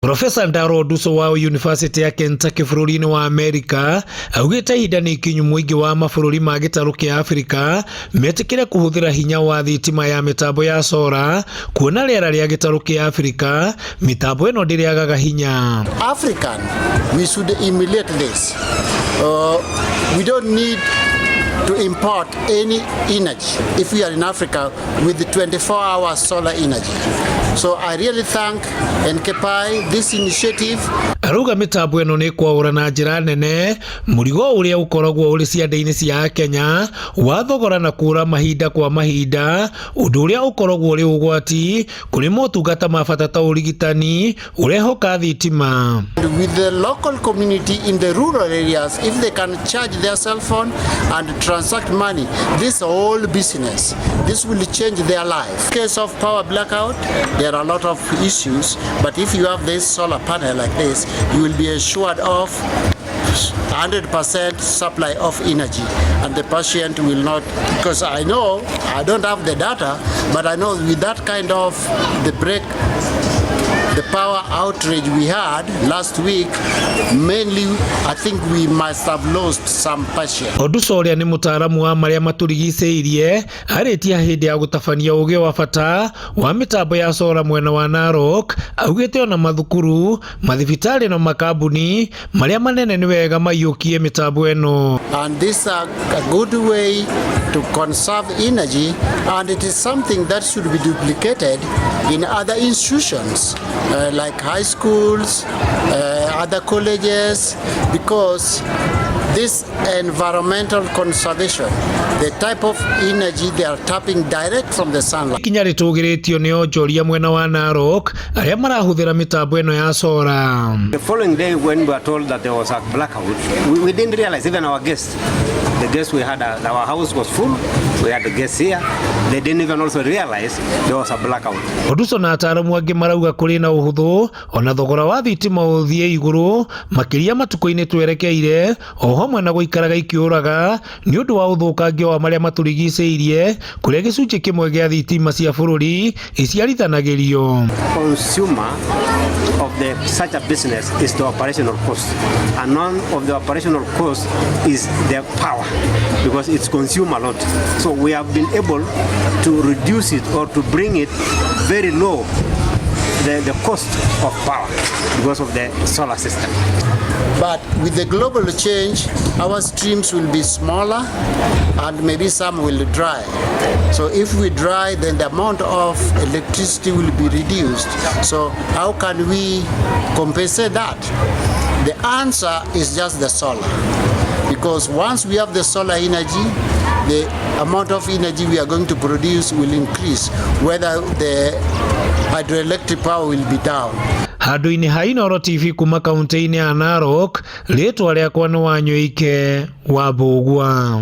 Profesa Ndaro Duso wa University ya Kentucky bũrũri-inĩ wa Amerika augĩte ihinda nĩ ikinyu mũingĩ wa mabũrũri ma gĩtarũ kĩa Afrika metĩkĩre kũhũthĩra hinya wa thitima ya mĩtambo ya solar kuona rĩera rĩa gĩtarũ kĩa Afrika mĩtambo ĩno ndĩrĩagaga hinya. African, we should emulate this. We don't need to import any energy if we are in Africa with the 24-hour solar energy. So I really thank NKPI this initiative. Aruga mĩtambo ĩno nĩ kwaũra na njĩra nene mũrigo ũrĩa ũkoragwo ũrĩ ciande-inĩ cia Kenya wa thogora na kũra mahinda kwa mahinda ũndũ ũrĩa ũkoragwo ũrĩ ũgwati kũrĩ motungata ma bata ta ũrigitani ũrehoka thitima. With the local community in the rural areas, if they can charge their cell phone and transact money, this whole business, this will change their life. In case of power blackout, there are a lot of issues, but if you have this solar panel like this, you will be assured of 100% supply of energy, and the patient will not, because I know, I don't have the data, but I know with that kind of the power outrage we had last week, mainly I think we must have lost some patients. Duso ũrĩa nĩ mũtaaramu wa marĩa matũrigicĩirie arĩtia hĩndĩ ya gũtabania ũgĩ wa bata wa mĩtambo ya solar mwena wa Narok augĩte ona mathukuru mathibitarĩ na makambuni marĩa manene nĩ wega maiyũkie mĩtambo ĩno. And this is a good way to conserve energy, and it is something that should be duplicated in other institutions like high schools, other colleges, because this environmental conservation, the type of energy they are tapping direct from the sunlight. Kinya rĩtũgĩrĩtio nĩ onjoria mwena wa Narok arĩa marahũthĩra mĩtambo ĩno ya solar. The following day when we were told that there was a blackout, we didn't realize, even our guests, the guests we had, our house was full, we had the guests here, they didn't even also realize there was a blackout. Duso na ataaramu angĩ marauga kũrĩ na ũhũthũ ona thogora wa thitima ũthiĩ igũrũ makĩria matukũ-inĩ twerekeire o hamwe na gũikaraga ikĩũraga nĩ ũndũ wa ũthũkangio wa marĩa matũrigicĩirie kũrĩa gĩcunjĩ kĩmwe gĩa thitima cia bũrũri iciarithanagĩrio. Consumer of such a business is the operational cost, and none of the operational cost is the power, because it's consumed a lot. So we have been able to reduce it or to bring it very low, the cost of power, because of the solar system. But with the global change, our streams will be smaller and maybe some will dry. So if we dry, then the amount of electricity will be reduced. So how can we compensate that? The answer is just the solar. Because once we have the solar energy, the amount of energy we are going to produce will increase, whether the hydroelectric power will be down. Handũ-inĩ ha Inooro TV kuma kaunti-inĩ ya Narok, rĩtwa rĩakwa nĩ Wanyũike wa Mbũgua.